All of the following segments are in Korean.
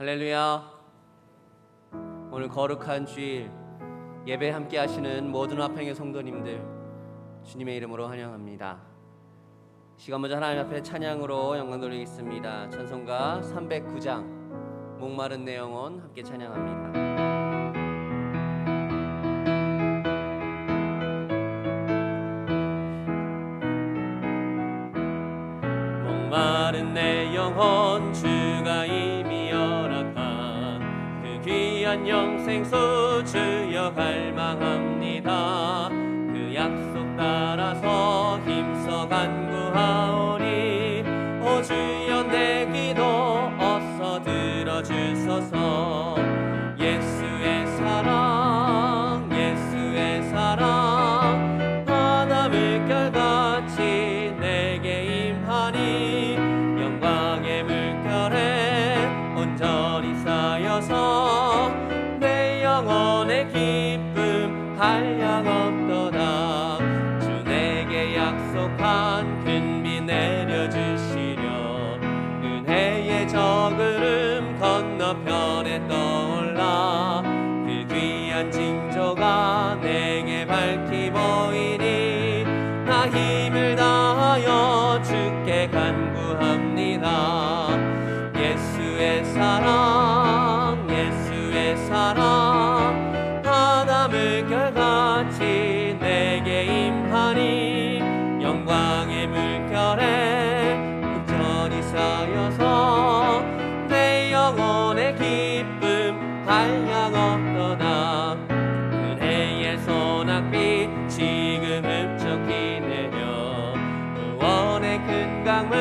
할렐루야. 오늘 거룩한 주일 예배 함께 하시는 모든 화평의 성도님들 주님의 이름으로 환영합니다. 시간 먼저 하나님 앞에 찬양으로 영광 돌리겠습니다. 찬송가 309장 목마른 내 영혼 함께 찬양합니다. 목마른 내 영혼 주가 이미 허락한 그 귀한 영생수 주여 갈망합니다. 그 약속 따라서 힘써 간구하오니 오 주여 내 기도 어서 들어주소서. 예수의 사랑 예수의 사랑 바다 물결같이 내게 임하니 영광의 물결에 온전히 쌓여서 내 영혼의 기쁨 한량 없도다. 주 내게 약속한 큰 비 내려주시려 은혜의 저구름 건너편에 떠올라 그 귀한 징조가 내게 밝히 보이니 나 힘을 다하여 주께 간구합니다. 예수의 사랑 예수의 사랑 바다 물결같이 내게 임하니 영광의 물결에 온전히 쌓여서 내 영혼의 기쁨 한량 없도다. 은혜의 소낙비 지금 흡족히 내려 구원의 큰 강물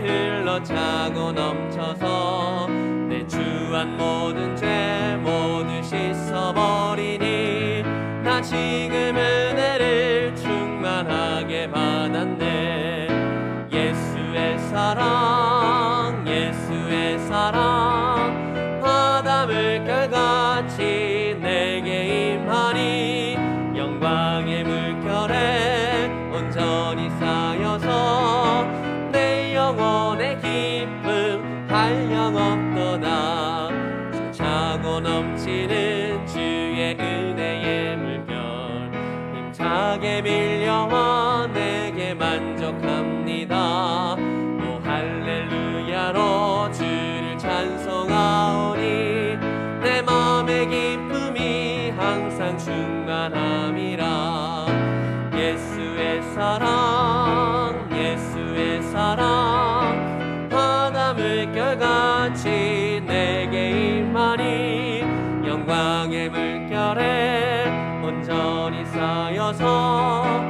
흘러차고 넘쳐서 내 주한 모든 죄 모두 씻어버리니 나 지금 은혜를 충만하게 받았네. 예수의 사랑 예수의 사랑 바다 물결같이 내게 임하니 영광의 물결에 온전히 쌓여서 내 영혼의 기쁨 한량 없도다. 차고 넘치는 주의 은혜의 물결 힘차게 밀려와 내게 만족합니다. 오 할렐루야로 주를 찬송하오니 내 맘의 기쁨이 항상 충만함이라. 예수의 사랑 예수의 사랑 바다 물결같이 내게 임하니 영광의 물결에 온전히 쌓여서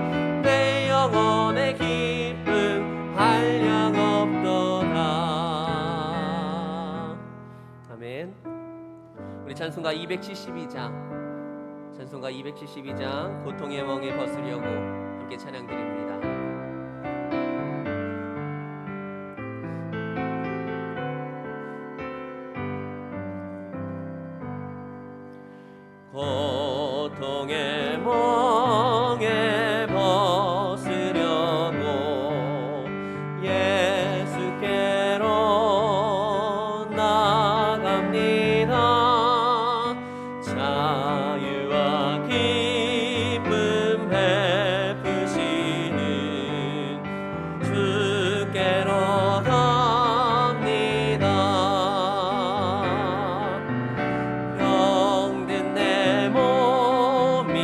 내 영혼의 기쁨 한량 없도다. 아멘. 우리 찬송가 272장 고통의 멍에 벗으려고 함께 찬양드립니다. 고통의 멍에 벗으려고 예수께로 나갑니다. 자유와 기쁨 베푸시는 주께로 갑니다. 병든 내 몸이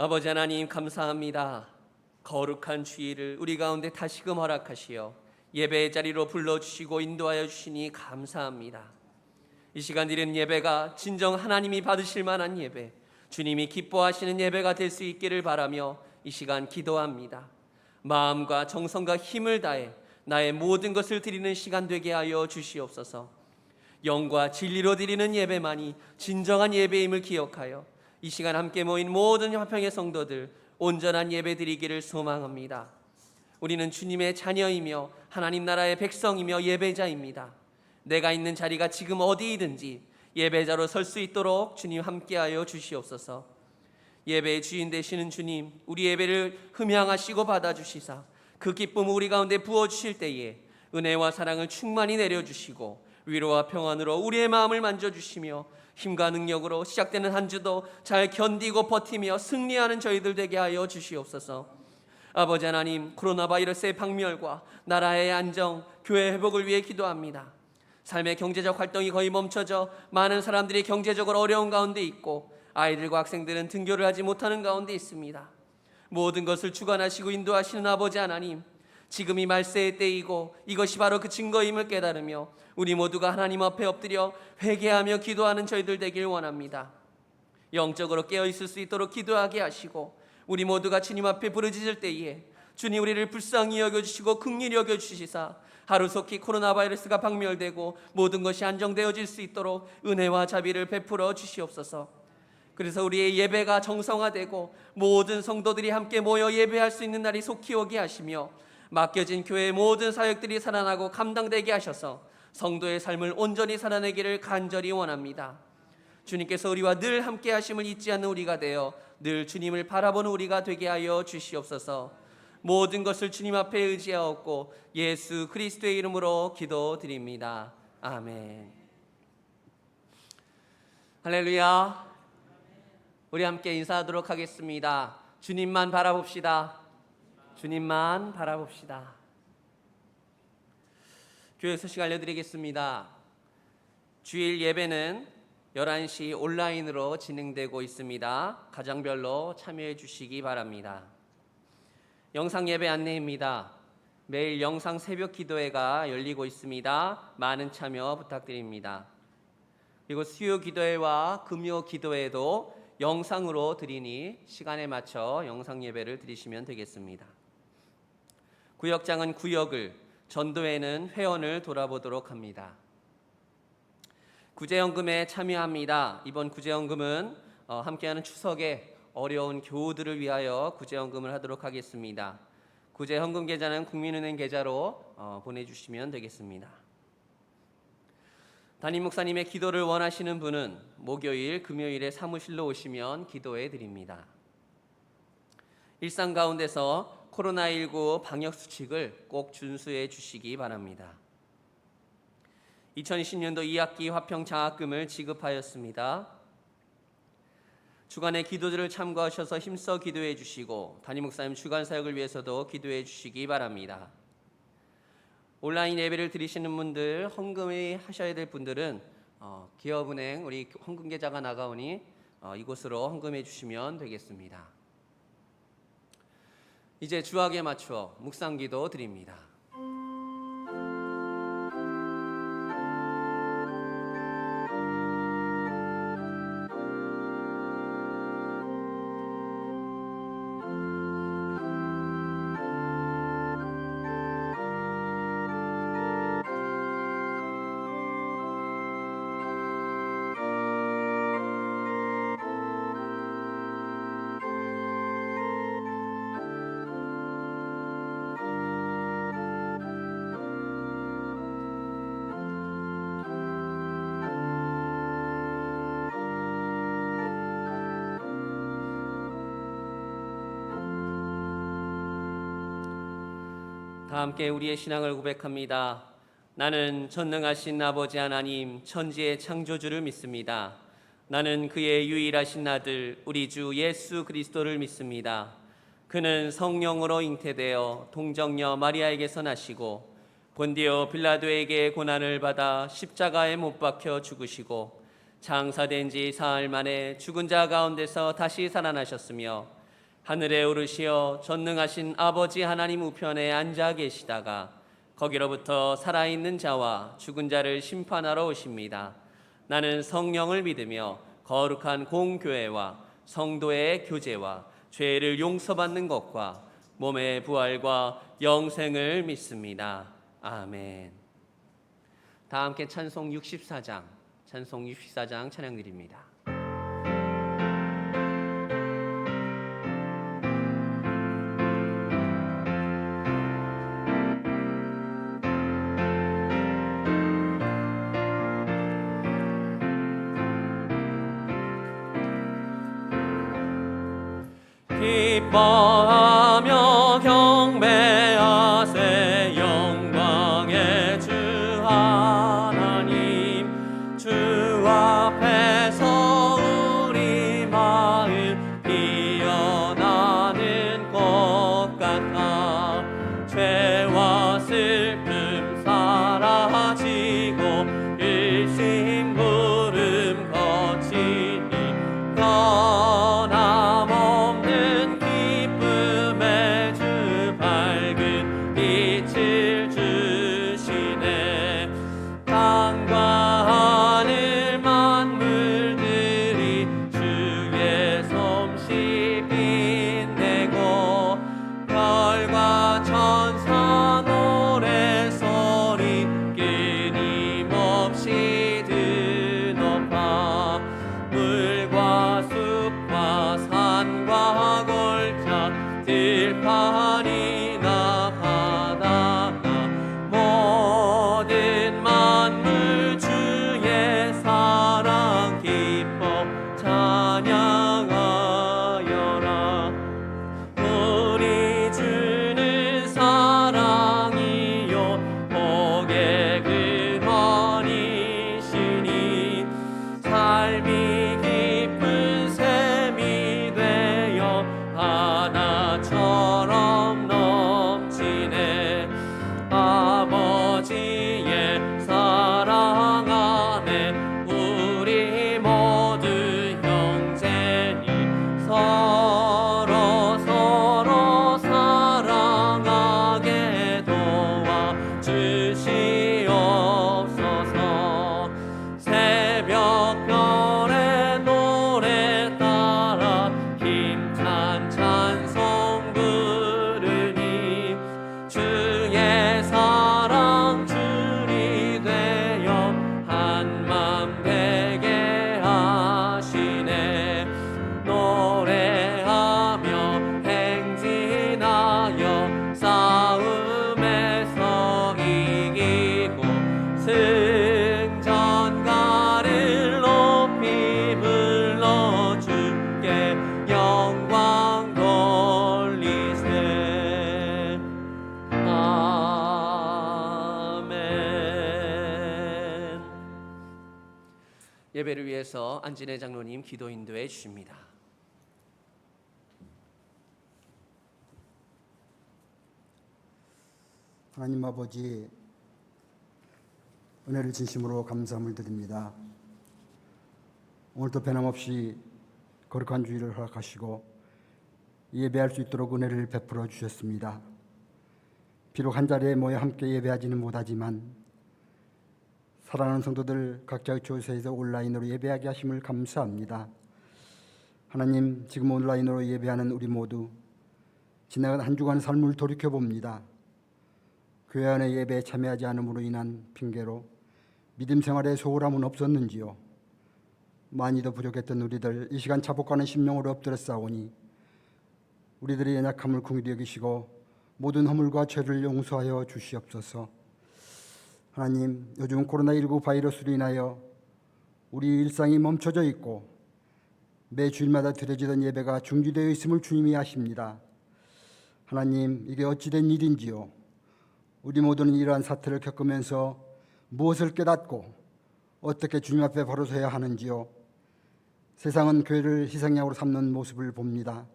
아버지 하나님 감사합니다. 거룩한 주일을 우리 가운데 다시금 허락하시어 예배의 자리로 불러주시고 인도하여 주시니 감사합니다. 이 시간 드리는 예배가 진정 하나님이 받으실 만한 예배, 주님이 기뻐하시는 예배가 될 수 있기를 바라며 이 시간 기도합니다. 마음과 정성과 힘을 다해 나의 모든 것을 드리는 시간 되게 하여 주시옵소서. 영과 진리로 드리는 예배만이 진정한 예배임을 기억하여 이 시간 함께 모인 모든 화평의 성도들 온전한 예배 드리기를 소망합니다. 우리는 주님의 자녀이며 하나님 나라의 백성이며 예배자입니다. 내가 있는 자리가 지금 어디이든지 예배자로 설 수 있도록 주님 함께하여 주시옵소서. 예배의 주인 되시는 주님, 우리 예배를 흠양하시고 받아주시사 그 기쁨을 우리 가운데 부어주실 때에 은혜와 사랑을 충만히 내려주시고 위로와 평안으로 우리의 마음을 만져주시며 힘과 능력으로 시작되는 한 주도 잘 견디고 버티며 승리하는 저희들 되게 하여 주시옵소서. 아버지 하나님, 코로나 바이러스의 박멸과 나라의 안정, 교회 회복을 위해 기도합니다. 삶의 경제적 활동이 거의 멈춰져 많은 사람들이 경제적으로 어려운 가운데 있고 아이들과 학생들은 등교를 하지 못하는 가운데 있습니다. 모든 것을 주관하시고 인도하시는 아버지 하나님, 지금이 말세의 때이고 이것이 바로 그 증거임을 깨달으며 우리 모두가 하나님 앞에 엎드려 회개하며 기도하는 저희들 되길 원합니다. 영적으로 깨어있을 수 있도록 기도하게 하시고 우리 모두가 주님 앞에 부르짖을 때에 주님 우리를 불쌍히 여겨주시고 긍휼히 여겨주시사 하루속히 코로나 바이러스가 박멸되고 모든 것이 안정되어질 수 있도록 은혜와 자비를 베풀어 주시옵소서. 그래서 우리의 예배가 정성화되고 모든 성도들이 함께 모여 예배할 수 있는 날이 속히 오게 하시며 맡겨진 교회의 모든 사역들이 살아나고 감당되게 하셔서 성도의 삶을 온전히 살아내기를 간절히 원합니다. 주님께서 우리와 늘 함께 하심을 잊지 않는 우리가 되어 늘 주님을 바라보는 우리가 되게 하여 주시옵소서. 모든 것을 주님 앞에 의지하옵고 예수 그리스도의 이름으로 기도드립니다. 아멘. 할렐루야. 우리 함께 인사하도록 하겠습니다. 주님만 바라봅시다. 주님만 바라봅시다. 교회 소식 알려드리겠습니다. 주일 예배는 11시 온라인으로 진행되고 있습니다. 가정별로 참여해 주시기 바랍니다. 영상 예배 안내입니다. 매일 영상 새벽 기도회가 열리고 있습니다. 많은 참여 부탁드립니다. 그리고 수요 기도회와 금요 기도회도 영상으로 드리니 시간에 맞춰 영상 예배를 드리시면 되겠습니다. 구역장은 구역을, 전도회는 회원을 돌아보도록 합니다. 구제연금에 참여합니다. 이번 구제연금은 함께하는 추석에 어려운 교우들을 위하여 구제연금을 하도록 하겠습니다. 구제헌금 계좌는 국민은행 계좌로 보내주시면 되겠습니다. 담임 목사님의 기도를 원하시는 분은 목요일, 금요일에 사무실로 오시면 기도해 드립니다. 일상 가운데서 코로나19 방역 수칙을 꼭 준수해 주시기 바랍니다. 2020년도 2학기 화평 장학금을 지급하였습니다. 주간의 기도들을 참고하셔서 힘써 기도해 주시고 담임 목사님 주간 사역을 위해서도 기도해 주시기 바랍니다. 온라인 예배를 드리시는 분들, 헌금을 하셔야 될 분들은 기업은행 우리 헌금 계좌가 나가오니 이곳으로 헌금해 주시면 되겠습니다. 이제 주학에 맞추어 묵상기도 드립니다. 다 함께 우리의 신앙을 고백합니다. 나는 전능하신 아버지 하나님 천지의 창조주를 믿습니다. 나는 그의 유일하신 아들 우리 주 예수 그리스도를 믿습니다. 그는 성령으로 잉태되어 동정녀 마리아에게서 나시고 본디오 빌라도에게 고난을 받아 십자가에 못 박혀 죽으시고 장사된 지 사흘 만에 죽은 자 가운데서 다시 살아나셨으며 하늘에 오르시어 전능하신 아버지 하나님 우편에 앉아 계시다가 거기로부터 살아있는 자와 죽은 자를 심판하러 오십니다. 나는 성령을 믿으며 거룩한 공교회와 성도의 교제와 죄를 용서받는 것과 몸의 부활과 영생을 믿습니다. 아멘. 다 함께 찬송 64장 찬양 드립니다. 기뻐하며 경배하세 영광의 주 하나님. 주 앞에서 우리 마음 피어나는 것 같아. 죄와 슬픔 사라지고 일심 구름 거치니 변함없는 기쁨의 주 밝은 빛을 주시네. 땅과 하늘 만물들이 주의 솜씨 빛내고 별과 천사 노래소리 끊임없이 드높아. 물과 숲과 산과 골짜 들판이나 바다나 모든 만물 주의 사랑 기뻐 찬양하여라. 우리 주는 사랑이요 복의 근원이시니 삶이 깊은 샘이 되어 하나처럼 넘치네. 아버지의 사랑 안에 우리 모두 형제니 서로 사랑하게 도와 주시옵소서. 새벽별의 노래 따라 힘찬 찬송 부르니 주의 사랑 줄이 되어 한맘 되게 하시네. 노래하며 행진하여 싸움에서 이기고 승전가를 높이 불러 주께 영광 돌리세. 아멘. 예배를 위해서 안진혜 장로님 기도 인도해 주십니다. 하나님 아버지, 은혜를 진심으로 감사함을 드립니다. 오늘도 변함없이 거룩한 주일을 허락하시고 예배할 수 있도록 은혜를 베풀어 주셨습니다. 비록 한자리에 모여 함께 예배하지는 못하지만 사랑하는 성도들 각자의 교회에서 온라인으로 예배하게 하심을 감사합니다. 하나님, 지금 온라인으로 예배하는 우리 모두 지나간 한 주간의 삶을 돌이켜봅니다. 교회 안에 예배에 참여하지 않음으로 인한 핑계로 믿음 생활에 소홀함은 없었는지요? 많이도 부족했던 우리들 이 시간 자복하는 심령으로 엎드려 싸우니 우리들의 연약함을 긍휼히 여기시고 모든 허물과 죄를 용서하여 주시옵소서. 하나님, 요즘 코로나19 바이러스로 인하여 우리 일상이 멈춰져 있고 매 주일마다 드려지던 예배가 중지되어 있음을 주님이 아십니다. 하나님, 이게 어찌된 일인지요? 우리 모두는 이러한 사태를 겪으면서 무엇을 깨닫고 어떻게 주님 앞에 바로 서야 하는지요? 세상은 교회를 희생양으로 삼는 모습을 봅니다.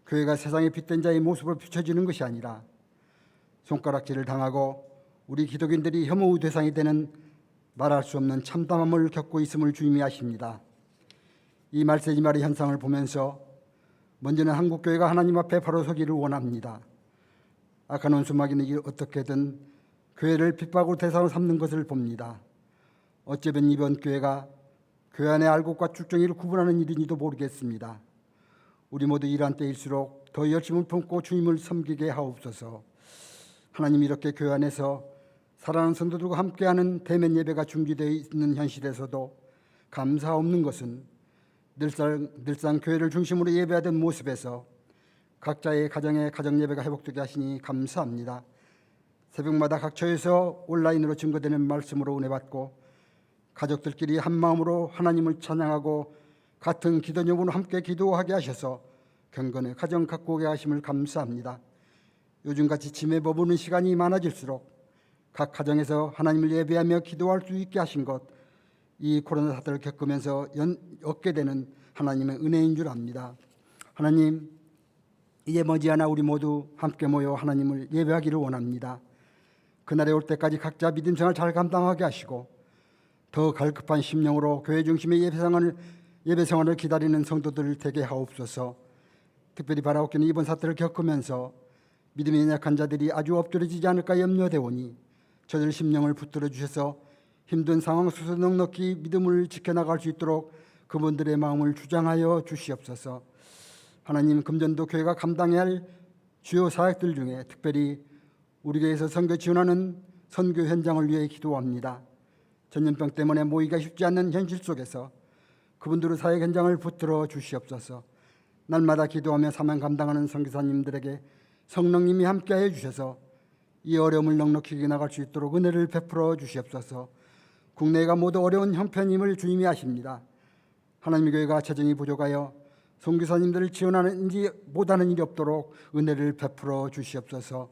교회가 세상의 빛된 자의 모습으로 비춰지는 것이 아니라 손가락질을 당하고 우리 기독인들이 혐오 대상이 되는 말할 수 없는 참담함을 겪고 있음을 주님이 아십니다. 이 말세지말의 현상을 보면서 먼저는 한국교회가 하나님 앞에 바로 서기를 원합니다. 악한 원수마귀는 어떻게든 교회를 핍박으로 대상으로 삼는 것을 봅니다. 어쩌면 이번 교회가 교회 안의 알곡과 쭉정이를 구분하는 일인지도 모르겠습니다. 우리 모두 이러한 때일수록 더 열심을 품고 주님을 섬기게 하옵소서. 하나님, 이렇게 교회 안에서 사랑하는 성도들과 함께하는 대면 예배가 중지되어 있는 현실에서도 감사 없는 것은 늘상 교회를 중심으로 예배하던 모습에서 각자의 가정의 가정 예배가 회복되게 하시니 감사합니다. 새벽마다 각 처에서 온라인으로 증거되는 말씀으로 은혜 받고 가족들끼리 한 마음으로 하나님을 찬양하고 같은 기도 제목으로 함께 기도하게 하셔서 경건의 가정 갖고 오게 하심을 감사합니다. 요즘같이 짐에 머무는 시간이 많아질수록 각 가정에서 하나님을 예배하며 기도할 수 있게 하신 것, 이 코로나 사태를 겪으면서 얻게 되는 하나님의 은혜인 줄 압니다. 하나님, 이제 머지않아 우리 모두 함께 모여 하나님을 예배하기를 원합니다. 그날에 올 때까지 각자 믿음 생활 잘 감당하게 하시고 더 갈급한 심령으로 교회 중심의 예배 생활을 기다리는 성도들 되게 하옵소서. 특별히 바라옵기는 이번 사태를 겪으면서 믿음이 연약한 자들이 아주 엎드려지지 않을까 염려되오니 저들 심령을 붙들어 주셔서 힘든 상황 속에서 넉넉히 믿음을 지켜나갈 수 있도록 그분들의 마음을 주장하여 주시옵소서. 하나님, 금전도 교회가 감당해야 할 주요 사역들 중에 특별히 우리 교회에서 선교 지원하는 선교 현장을 위해 기도합니다. 전염병 때문에 모이기가 쉽지 않는 현실 속에서 그분들의 사역 현장을 붙들어 주시옵소서. 날마다 기도하며 사명 감당하는 선교사님들에게 성령님이 함께하여 주셔서 이 어려움을 넉넉히 이겨나갈 수 있도록 은혜를 베풀어 주시옵소서. 국내가 모두 어려운 형편임을 주님이 아십니다. 하나님의 교회가 재정이 부족하여 선교사님들을 지원하는지 못하는 일이 없도록 은혜를 베풀어 주시옵소서.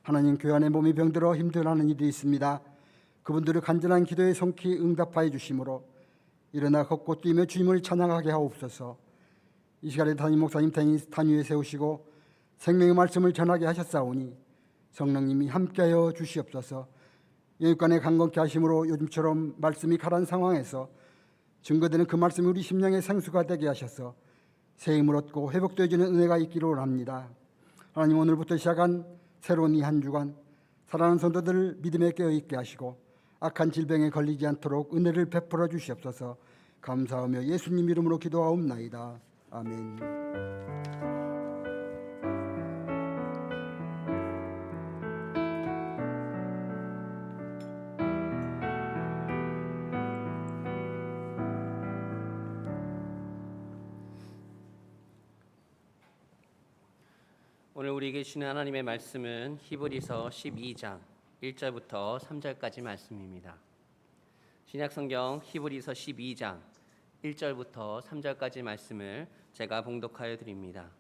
하나님, 교회 안에 몸이 병들어 힘들어하는 일이 있습니다. 그분들의 간절한 기도에 성히 응답하여 주심으로 일어나 걷고 뛰며 주님을 찬양하게 하옵소서. 이 시간에 담임 목사님 단위에 세우시고 생명의 말씀을 전하게 하셨사오니 성령님이 함께하여 주시옵소서. 영육간에 강건케 하심으로 요즘처럼 말씀이 가란 상황에서 증거되는 그 말씀이 우리 심령의 생수가 되게 하셔서 새 힘을 얻고 회복되어지는 은혜가 있기를 원합니다. 하나님, 오늘부터 시작한 새로운 이 한 주간 사랑하는 성도들 믿음에 깨어있게 하시고 악한 질병에 걸리지 않도록 은혜를 베풀어 주시옵소서. 감사하며 예수님 이름으로 기도하옵나이다. 아멘. 오늘 우리에게 주시는 하나님의 말씀은 히브리서 12장 1절부터 3절까지 말씀입니다. 신약성경 히브리서 12장 1절부터 3절까지 말씀을 제가 봉독하여 드립니다.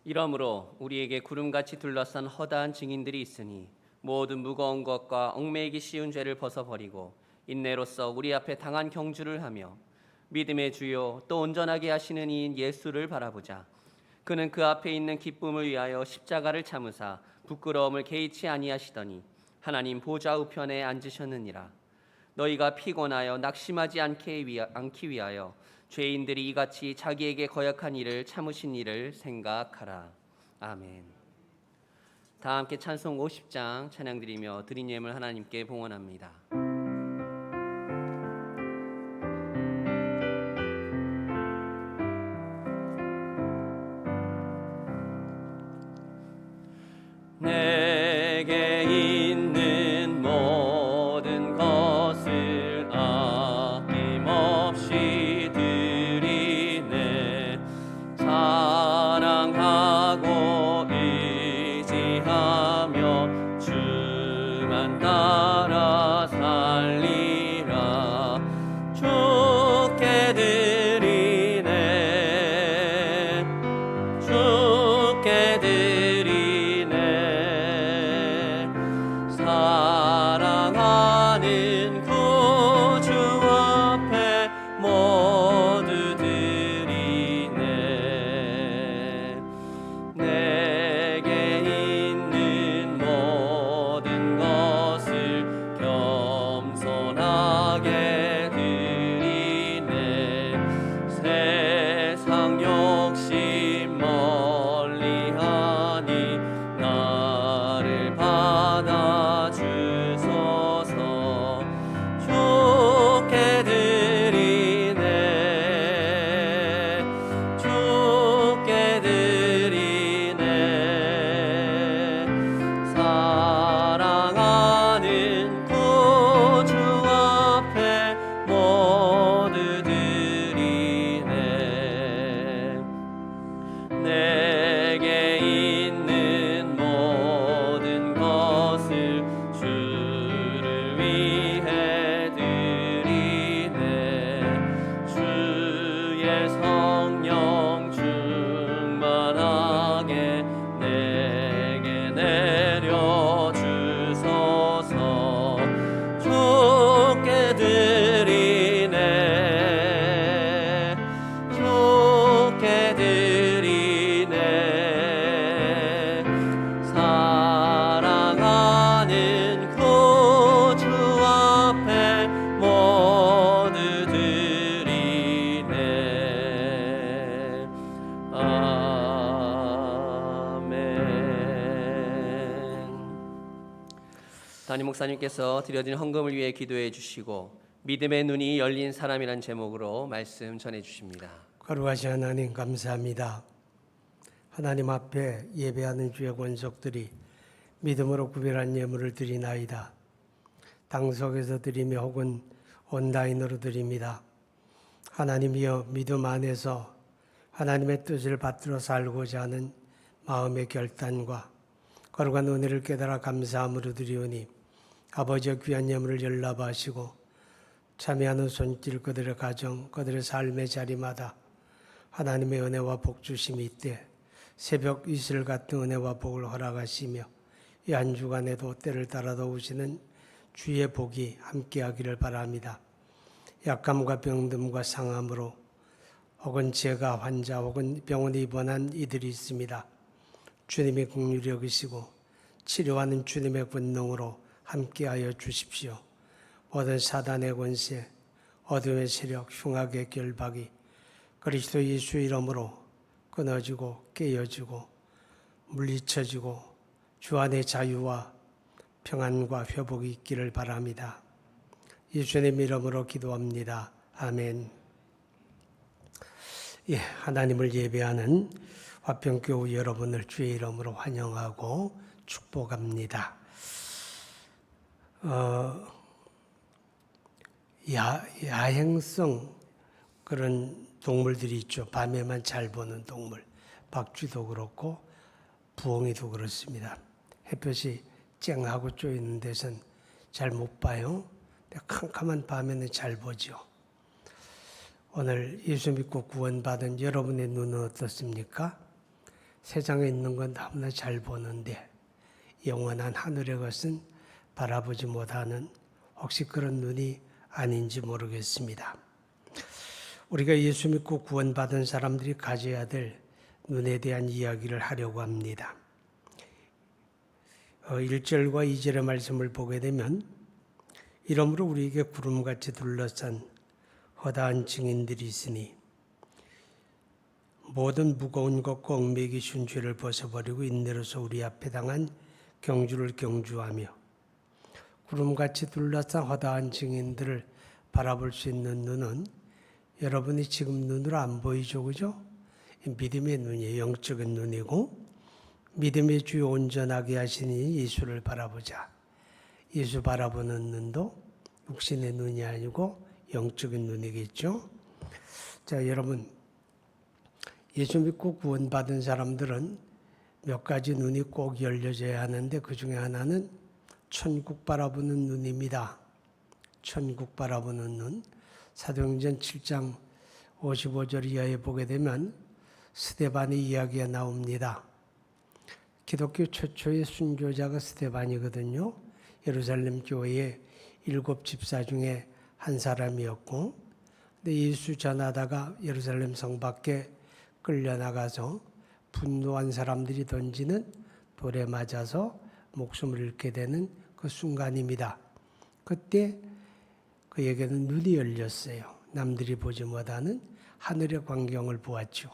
이러므로 우리에게 구름같이 둘러싼 허다한 증인들이 있으니 모든 무거운 것과 얽매이기 쉬운 죄를 벗어버리고 인내로써 우리 앞에 당한 경주를 하며 믿음의 주요 또 온전하게 하시는 이인 예수를 바라보자. 그는 그 앞에 있는 기쁨을 위하여 십자가를 참으사 부끄러움을 개의치 아니하시더니 하나님 보좌 우편에 앉으셨느니라. 너희가 피곤하여 낙심하지 않기 위하여 죄인들이 이같이 자기에게 거역한 일을 참으신 일을 생각하라. 아멘. 다 함께 찬송 50장 찬양드리며 드린 예물 하나님께 봉헌합니다. 내게 있는 모든 것을 아낌없이 드리네. 사랑하고 의지하며 주만 따라 살리라. 주께 드리네. 주께 드리네. 사랑하는 구주 앞에 모두 드리네. 내게 있는 모든 것을 겸손하게 드리네. 세상 욕심 담임 목사님께서 드려진 헌금을 위해 기도해 주시고 믿음의 눈이 열린 사람이란 제목으로 말씀 전해 주십니다. 거룩하신 하나님 감사합니다. 하나님 앞에 예배하는 주의 권속들이 믿음으로 구별한 예물을 드리나이다. 당석에서 드리며 혹은 온라인으로 드립니다. 하나님이여, 믿음 안에서 하나님의 뜻을 받들어 살고자 하는 마음의 결단과 거룩한 은혜를 깨달아 감사함으로 드리오니 아버지의 귀한 예물을 연락하시고 참여하는 손길 그들의 가정, 그들의 삶의 자리마다 하나님의 은혜와 복 주심이 있되 새벽 이슬 같은 은혜와 복을 허락하시며 이 한 주간에도 때를 따라 도우시는 주의 복이 함께하기를 바랍니다. 약함과 병듦과 상함으로 혹은 재가 환자 혹은 병원에 입원한 이들이 있습니다. 주님의 긍휼히 여기시고 치료하는 주님의 권능으로 함께하여 주십시오. 모든 사단의 권세, 어둠의 세력, 흉악의 결박이 그리스도 예수 이름으로 끊어지고 깨어지고 물리쳐지고 주 안의 자유와 평안과 회복이 있기를 바랍니다. 예수님 이름으로 기도합니다. 아멘. 하나님을 예배하는 화평교우 여러분을 주의 이름으로 환영하고 축복합니다. 야행성 그런 동물들이 있죠. 밤에만 잘 보는 동물. 박쥐도 그렇고 부엉이도 그렇습니다. 햇볕이 쨍하고 쪼이는 데선 잘 못 봐요. 근데 캄캄한 밤에는 잘 보죠. 오늘 예수 믿고 구원받은 여러분의 눈은 어떻습니까? 세상에 있는 건 너무나 잘 보는데 영원한 하늘의 것은 바라보지 못하는 혹시 그런 눈이 아닌지 모르겠습니다. 우리가 예수 믿고 구원받은 사람들이 가져야 될 눈에 대한 이야기를 하려고 합니다. 1절과 2절의 말씀을 보게 되면 이러므로 우리에게 구름같이 둘러싼 허다한 증인들이 있으니 모든 무거운 것과 얽매기 쉬운 죄를 벗어버리고 인내로서 우리 앞에 당한 경주를 경주하며 구름같이 둘러싼 허다한 증인들을 바라볼 수 있는 눈은 여러분이 지금 눈으로 안 보이죠, 그죠? 믿음의 눈이에요. 영적인 눈이고 믿음의 주요 온전하게 하시니 예수를 바라보자. 예수 바라보는 눈도 육신의 눈이 아니고 영적인 눈이겠죠. 자, 여러분 예수 믿고 구원받은 사람들은 몇 가지 눈이 꼭 열려져야 하는데 그 중에 하나는 천국 바라보는 눈입니다. 천국 바라보는 눈. 사도행전 7장 55절 이하에 보게 되면 스데반의 이야기가 나옵니다. 기독교 최초의 순교자가 스데반이거든요. 예루살렘 교회의 7 집사 중에 한 사람이었고, 근데 예수 전하다가 예루살렘 성 밖에 끌려나가서 분노한 사람들이 던지는 돌에 맞아서 목숨을 잃게 되는 그 순간입니다. 그때 그에게는 눈이 열렸어요. 남들이 보지 못하는 하늘의 광경을 보았죠.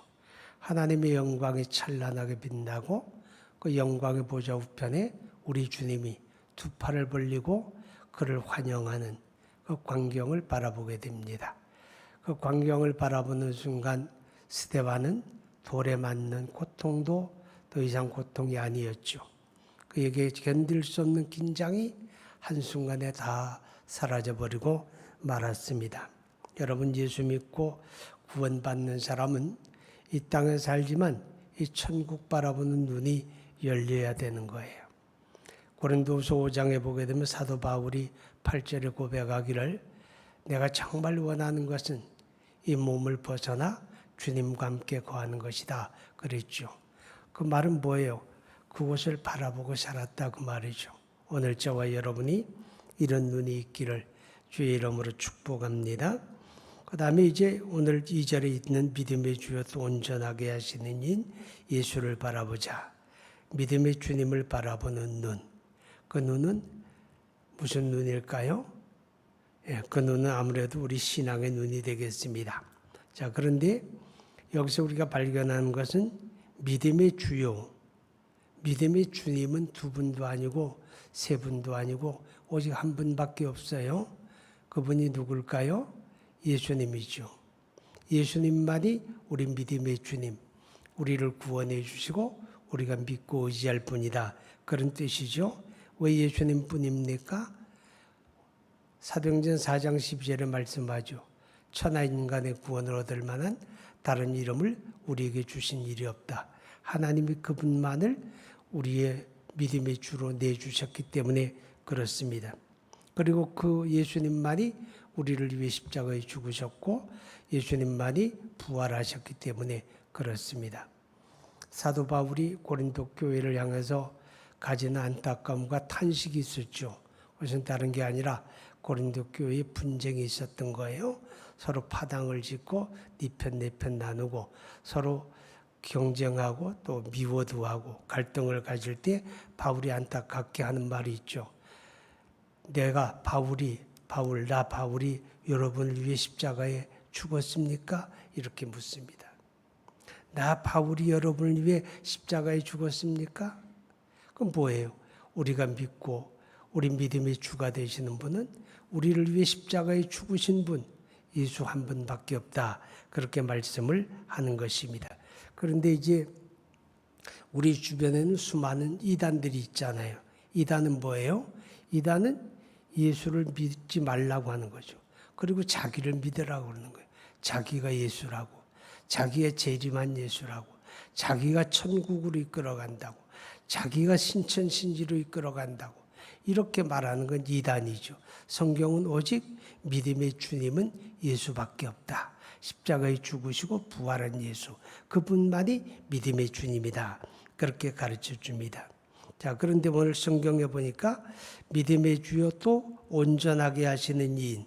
하나님의 영광이 찬란하게 빛나고 그 영광의 보좌 우편에 우리 주님이 두 팔을 벌리고 그를 환영하는 그 광경을 바라보게 됩니다. 그 광경을 바라보는 순간 스데반은 돌에 맞는 고통도 더 이상 고통이 아니었죠. 그에게 견딜 수 없는 긴장이 한순간에 다 사라져버리고 말았습니다. 여러분 예수 믿고 구원받는 사람은 이 땅에 살지만 이 천국 바라보는 눈이 열려야 되는 거예요. 고린도후서 5장에 보게 되면 사도 바울이 8절에 고백하기를 내가 정말 원하는 것은 이 몸을 벗어나 주님과 함께 거하는 것이다 그랬죠. 그 말은 뭐예요? 그곳을 바라보고 살았다 그 말이죠. 오늘 저와 여러분이 이런 눈이 있기를 주의 이름으로 축복합니다. 그 다음에 이제 오늘 2절에 있는 믿음의 주여 또 온전하게 하시는 인 예수를 바라보자. 믿음의 주님을 바라보는 눈. 그 눈은 무슨 눈일까요? 그 눈은 아무래도 우리 신앙의 눈이 되겠습니다. 자, 그런데 여기서 우리가 발견하는 것은 믿음의 주요, 믿음의 주님은 두 분도 아니고 세 분도 아니고 오직 한 분밖에 없어요. 그분이 누굴까요? 예수님이죠. 예수님만이 우리 믿음의 주님, 우리를 구원해 주시고 우리가 믿고 의지할 분이다. 그런 뜻이죠. 왜 예수님 뿐입니까? 사도행전 4장 12절에 말씀하죠. 천하 인간의 구원을 얻을 만한 다른 이름을 우리에게 주신 일이 없다. 하나님이 그분만을 우리의 믿음의 주로 내주셨기 때문에 그렇습니다. 그리고 그 예수님만이 우리를 위해 십자가에 죽으셨고 예수님만이 부활하셨기 때문에 그렇습니다. 사도 바울이 고린도 교회를 향해서 가진 안타까움과 탄식이 있었죠. 그것은 다른 게 아니라 고린도 교회에 분쟁이 있었던 거예요. 서로 파당을 짓고 네 편 내 편 나누고 서로 경쟁하고 또 미워도 하고 갈등을 가질 때 바울이 안타깝게 하는 말이 있죠. 나 바울이 여러분을 위해 십자가에 죽었습니까? 이렇게 묻습니다. 나 바울이 여러분을 위해 십자가에 죽었습니까? 그럼 뭐예요? 우리가 믿고 우리 믿음의 주가 되시는 분은 우리를 위해 십자가에 죽으신 분 예수 한 분밖에 없다. 그렇게 말씀을 하는 것입니다. 그런데 이제 우리 주변에는 수많은 이단들이 있잖아요. 이단은 뭐예요? 이단은 예수를 믿지 말라고 하는 거죠. 그리고 자기를 믿으라고 그러는 거예요. 자기가 예수라고, 자기의 재림한 예수라고, 자기가 천국으로 이끌어간다고, 자기가 신천신지로 이끌어간다고 이렇게 말하는 건 이단이죠. 성경은 오직 믿음의 주님은 예수밖에 없다. 십자가에 죽으시고 부활한 예수, 그분만이 믿음의 주님이다. 그렇게 가르쳐 줍니다. 자, 그런데 오늘 성경에 보니까 믿음의 주여 또 온전하게 하시는 이인,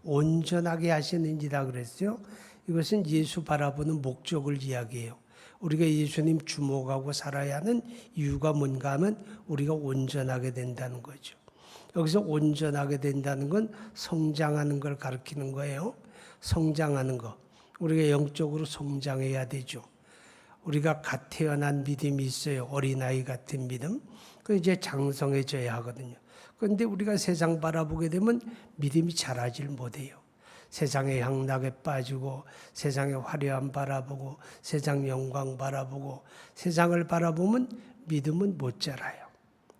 온전하게 하시는 이다 그랬어요. 이것은 예수 바라보는 목적을 이야기해요. 우리가 예수님 주목하고 살아야 하는 이유가 뭔가 하면 우리가 온전하게 된다는 거죠. 여기서 온전하게 된다는 건 성장하는 걸 가리키는 거예요. 성장하는 거. 우리가 영적으로 성장해야 되죠. 우리가 갓 태어난 믿음이 있어요. 어린아이 같은 믿음. 그 이제 장성해져야 하거든요. 그런데 우리가 세상 바라보게 되면 믿음이 자라질 못해요. 세상의 향락에 빠지고 세상의 화려함 바라보고 세상 영광 바라보고 세상을 바라보면 믿음은 못 자라요.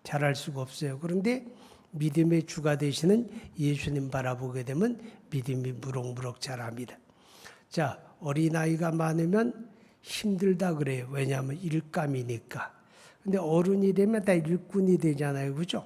자랄 수가 없어요. 그런데 믿음의 주가 되시는 예수님 바라보게 되면 믿음이 무럭무럭 자랍니다. 자, 어린아이가 많으면 힘들다 그래요. 왜냐하면 일감이니까. 근데 어른이 되면 다 일꾼이 되잖아요. 그죠?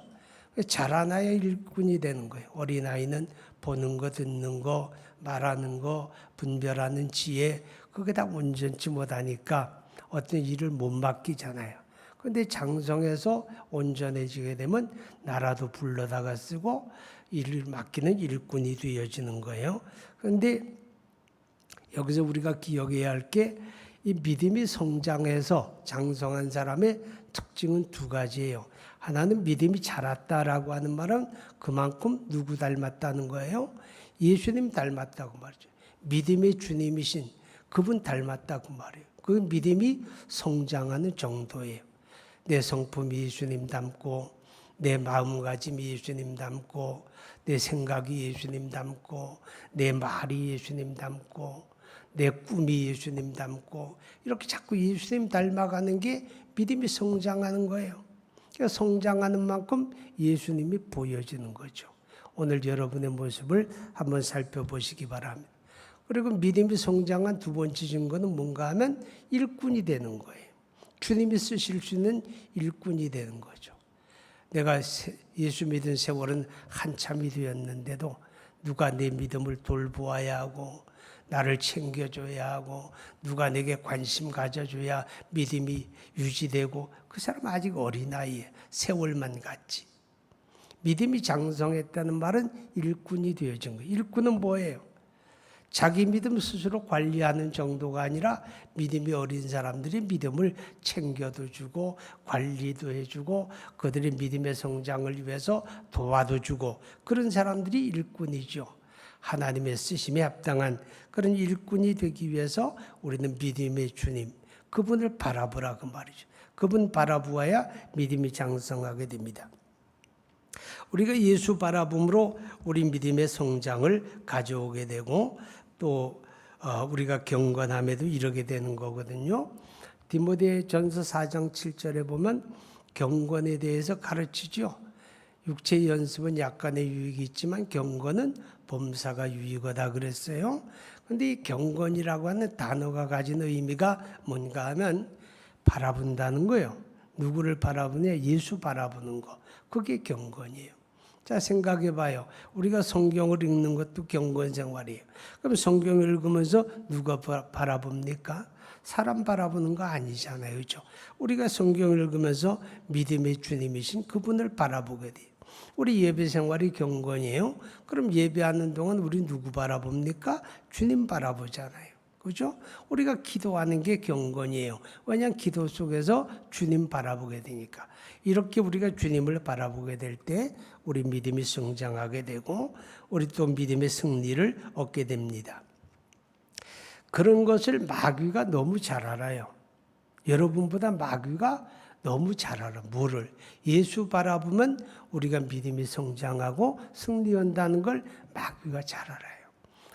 자라나야 일꾼이 되는 거예요. 어린아이는 보는 거, 듣는 거, 말하는 거, 분별하는 지혜, 그게 다 온전치 못하니까 어떤 일을 못 맡기잖아요. 그런데 장성해서 온전해지게 되면 나라도 불러다가 쓰고 일을 맡기는 일꾼이 되어지는 거예요. 그런데 여기서 우리가 기억해야 할 게 이 믿음이 성장해서 장성한 사람의 특징은 두 가지예요. 하나는 믿음이 자랐다라고 하는 말은 그만큼 누구 닮았다는 거예요? 예수님 닮았다고 말이죠. 믿음의 주님이신 그분 닮았다고 말해요. 그 믿음이 성장하는 정도예요. 내 성품이 예수님 닮고 내 마음가짐이 예수님 닮고 내 생각이 예수님 닮고 내 말이 예수님 닮고 내 꿈이 예수님 닮고 이렇게 자꾸 예수님 닮아가는 게 믿음이 성장하는 거예요. 그러니까 성장하는 만큼 예수님이 보여지는 거죠. 오늘 여러분의 모습을 한번 살펴보시기 바랍니다. 그리고 믿음이 성장한 두 번째 증거는 뭔가 하면 일꾼이 되는 거예요. 주님이 쓰실 수 있는 일꾼이 되는 거죠. 내가 예수 믿은 세월은 한참이 되었는데도 누가 내 믿음을 돌보아야 하고 나를 챙겨줘야 하고 누가 내게 관심 가져줘야 믿음이 유지되고 그 사람 아직 어린아이에 세월만 갔지. 믿음이 장성했다는 말은 일꾼이 되어진 거예요. 일꾼은 뭐예요? 자기 믿음 스스로 관리하는 정도가 아니라 믿음이 어린 사람들이 믿음을 챙겨도 주고 관리도 해주고 그들의 믿음의 성장을 위해서 도와도 주고 그런 사람들이 일꾼이죠. 하나님의 쓰심에 합당한 그런 일꾼이 되기 위해서 우리는 믿음의 주님, 그분을 바라보라 그 말이죠. 그분 바라보아야 믿음이 장성하게 됩니다. 우리가 예수 바라봄으로 우리 믿음의 성장을 가져오게 되고 또 우리가 경건함에도 이르게 되는 거거든요. 디모데전서 4장 7절에 보면 경건에 대해서 가르치죠. 육체의 연습은 약간의 유익이 있지만 경건은 범사가 유익하다 그랬어요. 그런데 이 경건이라고 하는 단어가 가진 의미가 뭔가 하면 바라본다는 거예요. 누구를 바라보냐? 예수 바라보는 거. 그게 경건이에요. 자, 생각해 봐요. 우리가 성경을 읽는 것도 경건 생활이에요. 그럼 성경을 읽으면서 누가 바라봅니까? 사람 바라보는 거 아니잖아요. 그렇죠? 우리가 성경을 읽으면서 믿음의 주님이신 그분을 바라보게 돼요. 우리 예배 생활이 경건이에요. 그럼 예배하는 동안 우리 누구 바라봅니까? 주님 바라보잖아요. 그죠? 우리가 기도하는 게 경건이에요. 왜냐하면 기도 속에서 주님 바라보게 되니까. 이렇게 우리가 주님을 바라보게 될 때 우리 믿음이 성장하게 되고 우리 또 믿음의 승리를 얻게 됩니다. 그런 것을 마귀가 너무 잘 알아요. 여러분보다 마귀가 너무 잘 알아. 뭐를? 예수 바라보면 우리가 믿음이 성장하고 승리한다는 걸 마귀가 잘 알아요.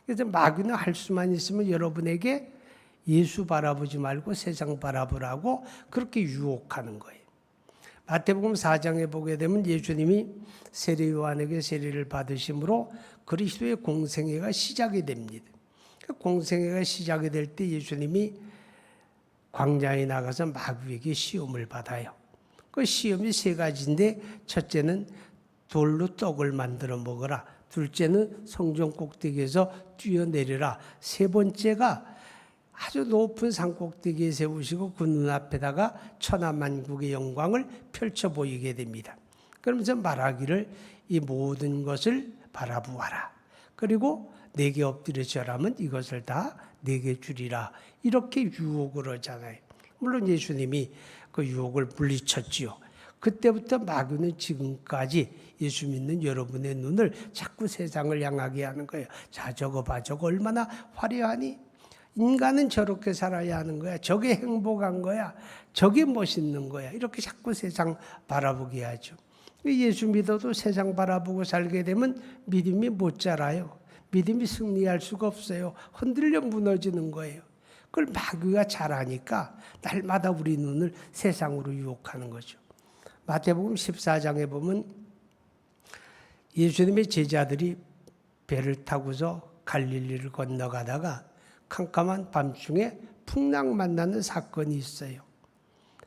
그래서 마귀는 할 수만 있으면 여러분에게 예수 바라보지 말고 세상 바라보라고 그렇게 유혹하는 거예요. 마태복음 4장에 보게 되면 예수님이 세례 요한에게 세례를 받으심으로 그리스도의 공생애가 시작이 됩니다. 공생애가 시작이 될 때 예수님이 광야에 나가서 마귀에게 시험을 받아요. 그 시험이 세 가지인데 첫째는 돌로 떡을 만들어 먹어라. 둘째는 성전 꼭대기에서 뛰어내리라. 세 번째가 아주 높은 산 꼭대기에 세우시고 그 눈앞에다가 천하만국의 영광을 펼쳐 보이게 됩니다. 그러면서 말하기를 이 모든 것을 바라보아라. 그리고 내게 엎드려 절하면 이것을 다 내게 주리라. 이렇게 유혹을 하잖아요. 물론 예수님이 그 유혹을 물리쳤지요. 그때부터 마귀는 지금까지 예수 믿는 여러분의 눈을 자꾸 세상을 향하게 하는 거예요. 자, 저거 봐. 저거 얼마나 화려하니? 인간은 저렇게 살아야 하는 거야. 저게 행복한 거야. 저게 멋있는 거야. 이렇게 자꾸 세상 바라보게 하죠. 예수 믿어도 세상 바라보고 살게 되면 믿음이 못 자라요. 믿음이 승리할 수가 없어요. 흔들려 무너지는 거예요. 그걸 마귀가 잘하니까 날마다 우리 눈을 세상으로 유혹하는 거죠. 마태복음 14장에 보면 예수님의 제자들이 배를 타고서 갈릴리를 건너가다가 캄캄한 밤중에 풍랑 만나는 사건이 있어요.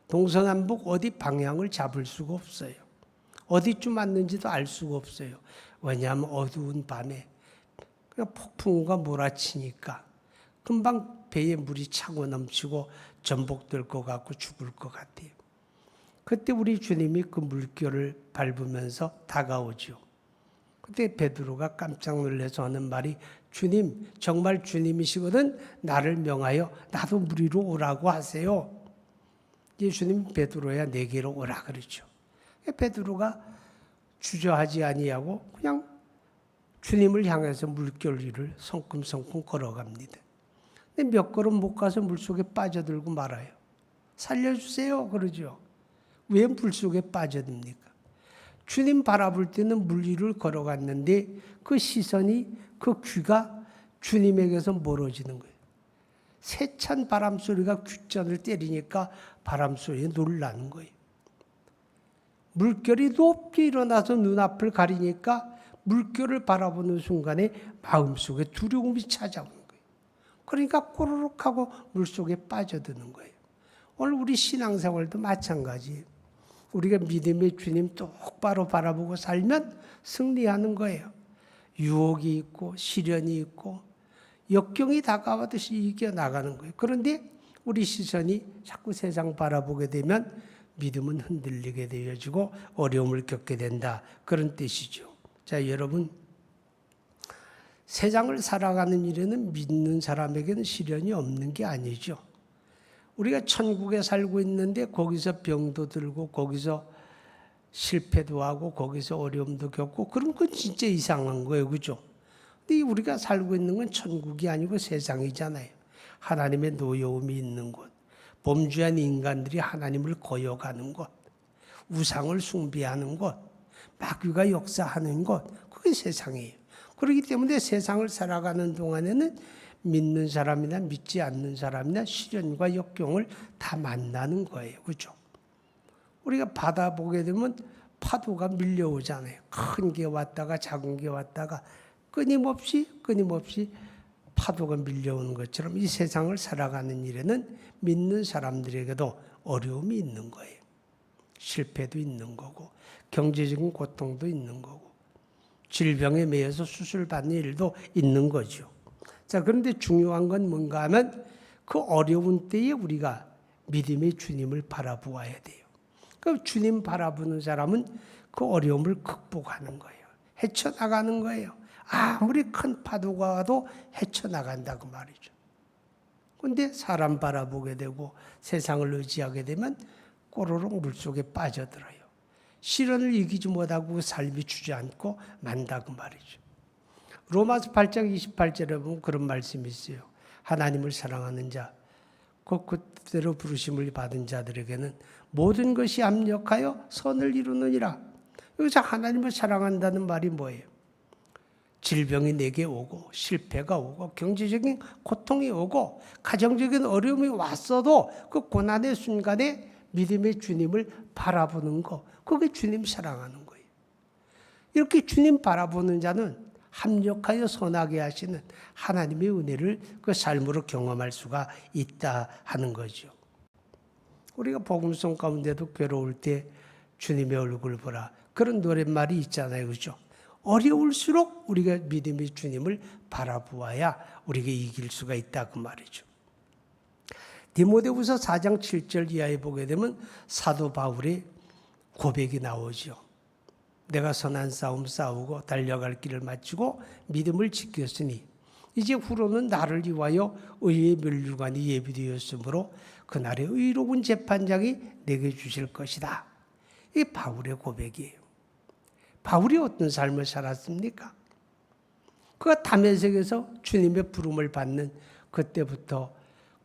동서남북 어디 방향을 잡을 수가 없어요. 어디쯤 왔는지도 알 수가 없어요. 왜냐하면 어두운 밤에 그냥 폭풍우가 몰아치니까 금방 배에 물이 차고 넘치고 전복될 것 같고 죽을 것 같아요. 그때 우리 주님이 그 물결을 밟으면서 다가오죠. 그때 베드로가 깜짝 놀라서 하는 말이 주님, 정말 주님이시거든 나를 명하여 나도 물 위로 오라고 하세요. 예수님 베드로야 내게로 오라 그러죠. 베드로가 주저하지 아니하고 그냥 주님을 향해서 물결 위를 성큼성큼 걸어갑니다. 근데 몇 걸음 못 가서 물속에 빠져들고 말아요. 살려주세요 그러죠. 왜 물속에 빠져듭니까? 주님 바라볼 때는 물 위를 걸어갔는데 그 시선이 그 귀가 주님에게서 멀어지는 거예요. 세찬 바람 소리가 귓전을 때리니까 바람 소리에 놀라는 거예요. 물결이 높게 일어나서 눈앞을 가리니까 물결을 바라보는 순간에 마음속에 두려움이 찾아오는 거예요. 그러니까 꼬르륵 하고 물속에 빠져드는 거예요. 오늘 우리 신앙생활도 마찬가지예요. 우리가 믿음의 주님 똑바로 바라보고 살면 승리하는 거예요. 유혹이 있고 시련이 있고 역경이 다가와듯이 이겨나가는 거예요. 그런데 우리 시선이 자꾸 세상 바라보게 되면 믿음은 흔들리게 되어지고 어려움을 겪게 된다. 그런 뜻이죠. 자, 여러분, 세상을 살아가는 일에는 믿는 사람에게는 시련이 없는 게 아니죠. 우리가 천국에 살고 있는데 거기서 병도 들고 거기서 실패도 하고 거기서 어려움도 겪고 그런 건 진짜 이상한 거예요. 그죠? 근데 우리가 살고 있는 건 천국이 아니고 세상이잖아요. 하나님의 노여움이 있는 곳, 범죄한 인간들이 하나님을 거역하는 곳, 우상을 숭배하는 곳, 마귀가 역사하는 것, 그게 세상이에요. 그렇기 때문에 세상을 살아가는 동안에는 믿는 사람이나 믿지 않는 사람이나 시련과 역경을 다 만나는 거예요. 그렇죠? 우리가 바다 보게 되면 파도가 밀려오잖아요. 큰 게 왔다가 작은 게 왔다가 끊임없이 파도가 밀려오는 것처럼 이 세상을 살아가는 일에는 믿는 사람들에게도 어려움이 있는 거예요. 실패도 있는 거고 경제적인 고통도 있는 거고 질병에 매여서 수술받는 일도 있는 거죠. 자, 그런데 중요한 건 뭔가 하면 그 어려운 때에 우리가 믿음의 주님을 바라보아야 돼요. 그 주님 바라보는 사람은 그 어려움을 극복하는 거예요. 헤쳐나가는 거예요. 아무리 큰 파도가 와도 헤쳐나간다고 말이죠. 그런데 사람 바라보게 되고 세상을 의지하게 되면 꼬르륵 물속에 빠져들어요. 시련을 이기지 못하고 삶이 주저앉고 만다고 말이죠. 로마서 8장 28절에 보면 그런 말씀이 있어요. 하나님을 사랑하는 자, 그대로 부르심을 받은 자들에게는 모든 것이 합력하여 선을 이루느니라. 여기서 하나님을 사랑한다는 말이 뭐예요? 질병이 내게 오고 실패가 오고 경제적인 고통이 오고 가정적인 어려움이 왔어도 그 고난의 순간에 믿음의 주님을 바라보는 거, 그게 주님 사랑하는 거예요. 이렇게 주님 바라보는 자는 합력하여 선하게 하시는 하나님의 은혜를 그 삶으로 경험할 수가 있다 하는 거죠. 우리가 복음성 가운데도 괴로울 때 주님의 얼굴 보라, 그런 노랫말이 있잖아요. 그렇죠? 어려울수록 우리가 믿음의 주님을 바라보아야 우리가 이길 수가 있다 그 말이죠. 디모데후서 4장 7절 이하에 보게 되면 사도 바울의 고백이 나오죠. 내가 선한 싸움 싸우고 달려갈 길을 마치고 믿음을 지켰으니 이제 후로는 나를 위하여 의의 면류관이 예비되었으므로 그날의 의로운 재판장이 내게 주실 것이다. 이게 바울의 고백이에요. 바울이 어떤 삶을 살았습니까? 그가 다메섹에서 주님의 부름을 받는 그때부터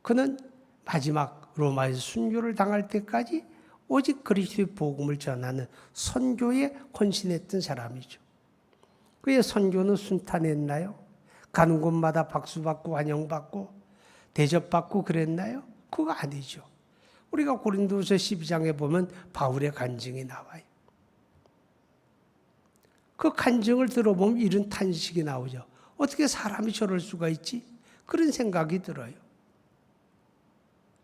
그는 마지막 로마에서 순교를 당할 때까지 오직 그리스도의 복음을 전하는 선교에 헌신했던 사람이죠. 그의 선교는 순탄했나요? 가는 곳마다 박수받고 환영받고 대접받고 그랬나요? 그거 아니죠. 우리가 고린도서 12장에 보면 바울의 간증이 나와요. 그 간증을 들어보면 이런 탄식이 나오죠. 어떻게 사람이 저럴 수가 있지? 그런 생각이 들어요.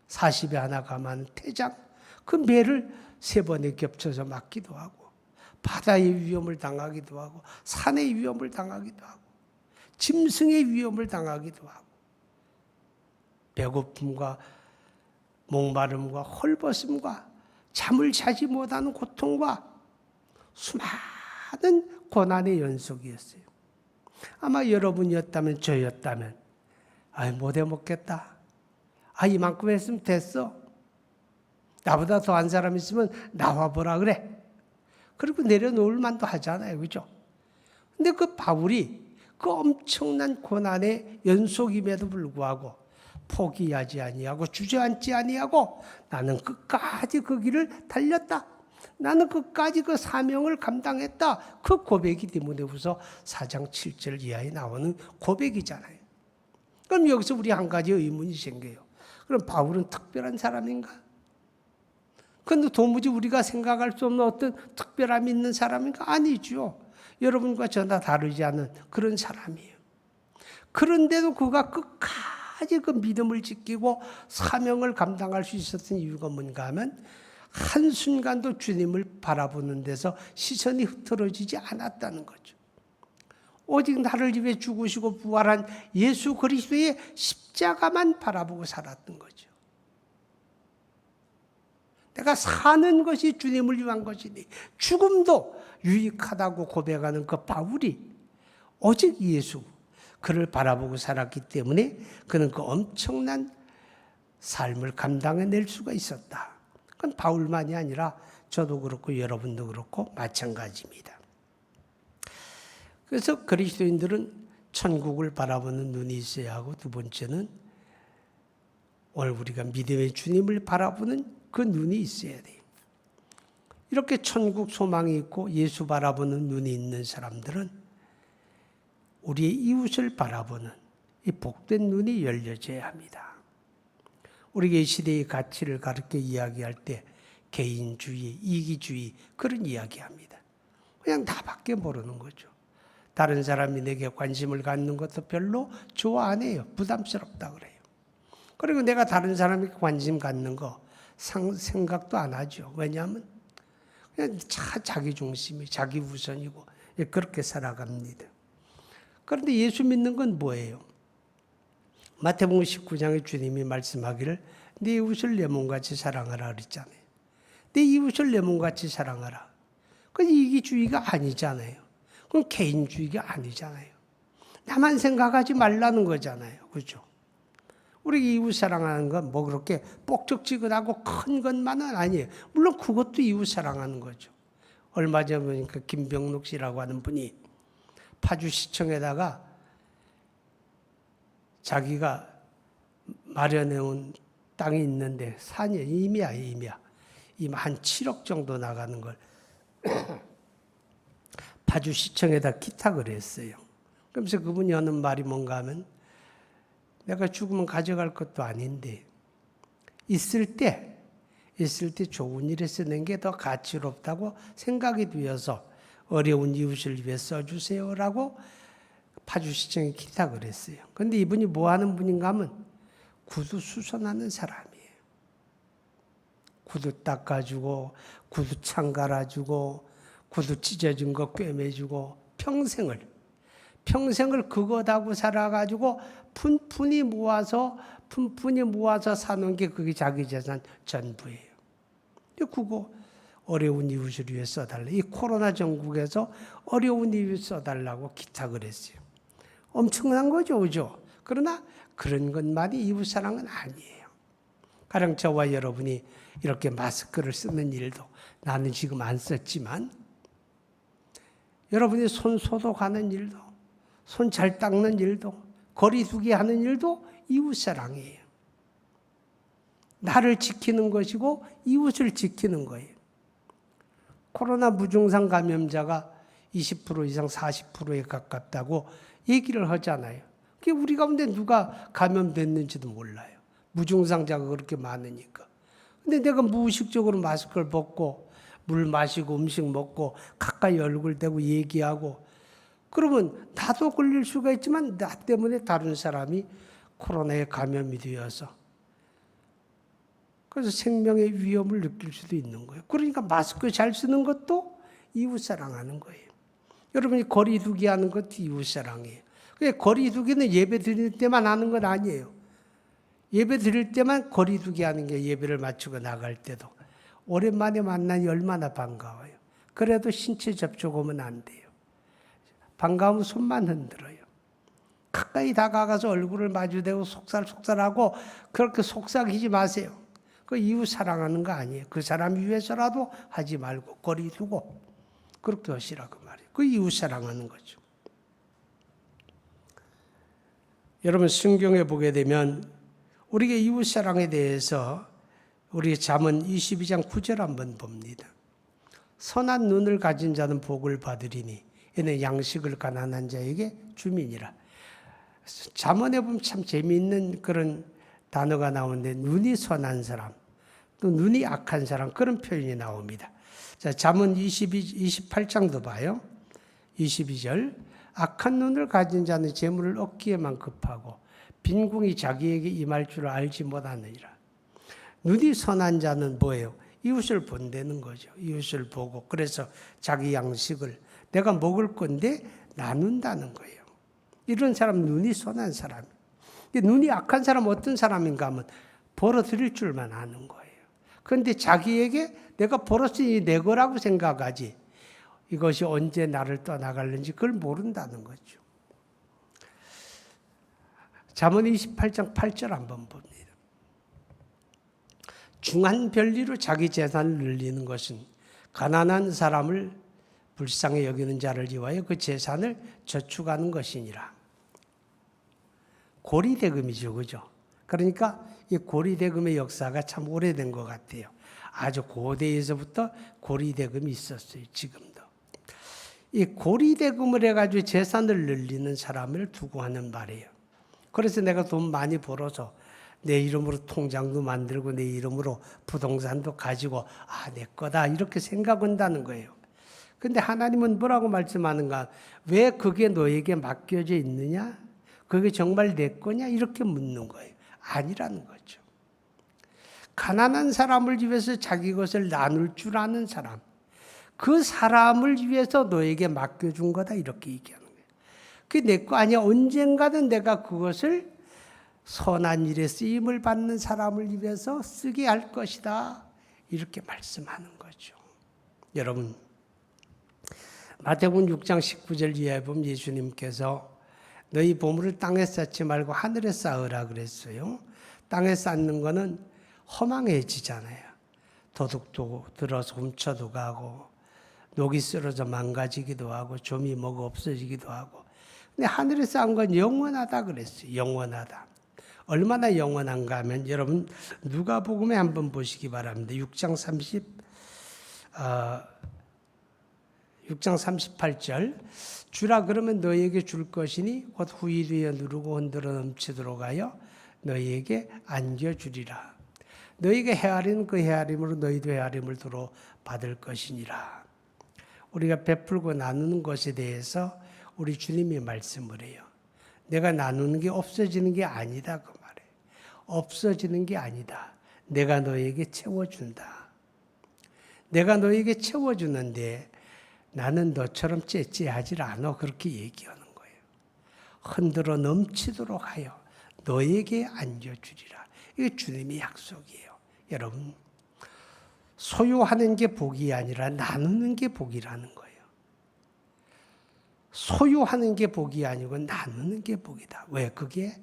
40에 하나 감한 태장, 그 매를 3번에 겹쳐서 맞기도 하고 바다의 위험을 당하기도 하고 산의 위험을 당하기도 하고 짐승의 위험을 당하기도 하고 배고픔과 목마름과 헐벗음과 잠을 자지 못하는 고통과 수많은 고난의 연속이었어요. 아마 여러분이었다면 저였다면 못해 먹겠다. 이만큼 했으면 됐어. 나보다 더한 사람 있으면 나와보라 그래. 그리고 내려놓을 만도 하잖아요. 그렇죠? 근데 그 바울이 그 엄청난 고난의 연속임에도 불구하고 포기하지 아니하고 주저앉지 아니하고 나는 끝까지 그 길을 달렸다. 나는 끝까지 그 사명을 감당했다. 그 고백이 디모데후서 4장 7절 이하에 나오는 고백이잖아요. 그럼 여기서 우리 한 가지 의문이 생겨요. 그럼 바울은 특별한 사람인가? 그런데 도무지 우리가 생각할 수 없는 어떤 특별함이 있는 사람인가? 아니죠. 여러분과 저나 다르지 않은 그런 사람이에요. 그런데도 그가 끝까지 그 믿음을 지키고 사명을 감당할 수 있었던 이유가 뭔가 하면 한순간도 주님을 바라보는 데서 시선이 흐트러지지 않았다는 거죠. 오직 나를 위해 죽으시고 부활한 예수 그리스도의 십자가만 바라보고 살았던 거죠. 내가 사는 것이 주님을 위한 것이니 죽음도 유익하다고 고백하는 그 바울이 오직 예수, 그를 바라보고 살았기 때문에 그는 그 엄청난 삶을 감당해낼 수가 있었다. 그건 바울만이 아니라 저도 그렇고 여러분도 그렇고 마찬가지입니다. 그래서 그리스도인들은 천국을 바라보는 눈이 있어야 하고 두 번째는 오늘 우리가 믿음의 주님을 바라보는 그 눈이 있어야 돼요. 이렇게 천국 소망이 있고 예수 바라보는 눈이 있는 사람들은 우리의 이웃을 바라보는 이 복된 눈이 열려져야 합니다. 우리가 이 시대의 가치를 가르쳐 이야기할 때 개인주의, 이기주의 그런 이야기합니다. 그냥 나밖에 모르는 거죠. 다른 사람이 내게 관심을 갖는 것도 별로 좋아 안 해요. 부담스럽다 그래요. 그리고 내가 다른 사람에게 관심 갖는 거 생각도 안 하죠. 왜냐하면 그냥 자기 중심이 자기 우선이고 그렇게 살아갑니다. 그런데 예수 믿는 건 뭐예요? 마태복음 19장에 주님이 말씀하기를 네 이웃을 내 몸같이 사랑하라 그랬잖아요. 내 이웃을 내 몸같이 사랑하라. 그건 이기주의가 아니잖아요. 그건 개인주의가 아니잖아요. 나만 생각하지 말라는 거잖아요. 그렇죠? 우리 이웃 사랑하는 건 뭐 그렇게 뻑적지근하고 큰 것만은 아니에요. 물론 그것도 이웃 사랑하는 거죠. 얼마 전에 보니까 김병록 씨라고 하는 분이 파주시청에다가 자기가 마련해온 땅이 있는데 산이 임야. 한 7억 정도 나가는 걸 파주시청에다 기탁을 했어요. 그러면서 그분이 하는 말이 뭔가 하면 내가 죽으면 가져갈 것도 아닌데 있을 때 좋은 일에 쓰는 게 더 가치롭다고 생각이 되어서 어려운 이웃을 위해 써주세요라고 파주시청에 기탁을 했어요. 그런데 이분이 뭐 하는 분인가 하면 구두 수선하는 사람이에요. 구두 닦아주고 구두 창 갈아주고 구두 찢어진 거 꿰매주고 평생을 그것하고 살아가지고 푼푼이 모아서 사는 게 그게 자기 재산 전부예요. 그거 어려운 이웃을 위해 써달라. 이 코로나 전국에서 어려운 이웃 써달라고 기탁을 했어요. 엄청난 거죠, 그죠? 그러나 그런 것만이 이웃 사랑은 아니에요. 가령 저와 여러분이 이렇게 마스크를 쓰는 일도 나는 지금 안 썼지만 여러분이 손 소독하는 일도 손 잘 닦는 일도 거리 두기 하는 일도 이웃 사랑이에요. 나를 지키는 것이고 이웃을 지키는 거예요. 코로나 무증상 감염자가 20% 이상 40%에 가깝다고 얘기를 하잖아요. 그게 우리 가운데 누가 감염됐는지도 몰라요. 무증상자가 그렇게 많으니까. 근데 내가 무의식적으로 마스크를 벗고 물 마시고 음식 먹고 가까이 얼굴 대고 얘기하고 그러면 나도 걸릴 수가 있지만 나 때문에 다른 사람이 코로나에 감염이 되어서 그래서 생명의 위험을 느낄 수도 있는 거예요. 그러니까 마스크 잘 쓰는 것도 이웃 사랑하는 거예요. 여러분이 거리 두기 하는 것도 이웃 사랑이에요. 거리 두기는 예배 드릴 때만 하는 건 아니에요. 예배 드릴 때만 거리 두기 하는 게 예배를 마치고 나갈 때도 오랜만에 만나니 얼마나 반가워요. 그래도 신체 접촉하면 안 돼요. 반가우면 손만 흔들어요. 가까이 다가가서 얼굴을 마주대고 속살속살하고 그렇게 속삭이지 마세요. 그 이웃 사랑하는 거 아니에요. 그 사람 위해서라도 하지 말고 거리 두고 그렇게 하시라고 말이에요. 그 이웃 사랑하는 거죠. 여러분 성경에 보게 되면 우리가 이웃 사랑에 대해서 우리 잠언 22장 9절 한번 봅니다. 선한 눈을 가진 자는 복을 받으리니 이는 양식을 가난한 자에게 주민이라. 잠언에 보면 참 재미있는 그런 단어가 나오는데 눈이 선한 사람 또 눈이 악한 사람 그런 표현이 나옵니다. 자, 잠언 28장도 봐요. 22절 악한 눈을 가진 자는 재물을 얻기에만 급하고 빈궁이 자기에게 임할 줄 알지 못하느니라. 눈이 선한 자는 뭐예요? 이웃을 본다는 거죠. 이웃을 보고 그래서 자기 양식을 내가 먹을 건데 나눈다는 거예요. 이런 사람 눈이 선한 사람. 눈이 악한 사람 어떤 사람인가 하면 벌어들일 줄만 아는 거예요. 그런데 자기에게 내가 벌었으니 내 거라고 생각하지 이것이 언제 나를 떠나갈는지 그걸 모른다는 거죠. 잠언 28장 8절 한번 봅니다. 중한 별리로 자기 재산을 늘리는 것은 가난한 사람을 불쌍히 여기는 자를 위하여 그 재산을 저축하는 것이니라. 고리대금이죠, 그죠? 그러니까 이 고리대금의 역사가 참 오래된 것 같아요. 아주 고대에서부터 고리대금이 있었어요. 지금도. 이 고리대금을 해가지고 재산을 늘리는 사람을 두고 하는 말이에요. 그래서 내가 돈 많이 벌어서 내 이름으로 통장도 만들고 내 이름으로 부동산도 가지고 내 거다 이렇게 생각한다는 거예요. 근데 하나님은 뭐라고 말씀하는가? 왜 그게 너에게 맡겨져 있느냐? 그게 정말 내 거냐? 이렇게 묻는 거예요. 아니라는 거죠. 가난한 사람을 위해서 자기 것을 나눌 줄 아는 사람, 그 사람을 위해서 너에게 맡겨준 거다 이렇게 얘기하는 거예요. 그게 내 거 아니야. 언젠가는 내가 그것을 선한 일에 쓰임을 받는 사람을 위해서 쓰게 할 것이다. 이렇게 말씀하는 거죠. 여러분, 마태복음 6장 19절 이하에 보면 예수님께서 너희 보물을 땅에 쌓지 말고 하늘에 쌓으라 그랬어요. 땅에 쌓는 거는 허망해지잖아요. 도둑도 들어서 훔쳐도 가고 녹이 쓰러져 망가지기도 하고 좀이 먹어 없어지기도 하고. 근데 하늘에 쌓은 건 영원하다 그랬어요. 영원하다. 얼마나 영원한가 하면 여러분 누가복음에 한번 보시기 바랍니다. 6장 38절 주라 그러면 너희에게 줄 것이니 곧 후일에 누르고 흔들어 넘치도록 하여 너희에게 안겨주리라. 너희가 헤아리는 그 헤아림으로 너희도 헤아림을 도로 받을 것이니라. 우리가 베풀고 나누는 것에 대해서 우리 주님이 말씀을 해요. 내가 나누는 게 없어지는 게 아니다 그 말이에요. 없어지는 게 아니다. 내가 너에게 채워준다. 내가 너에게 채워주는데 나는 너처럼 째째하지 않아. 그렇게 얘기하는 거예요. 흔들어 넘치도록 하여 너에게 안겨주리라. 이게 주님의 약속이에요. 여러분, 소유하는 게 복이 아니라 나누는 게 복이라는 거예요. 소유하는 게 복이 아니고 나누는 게 복이다. 왜? 그게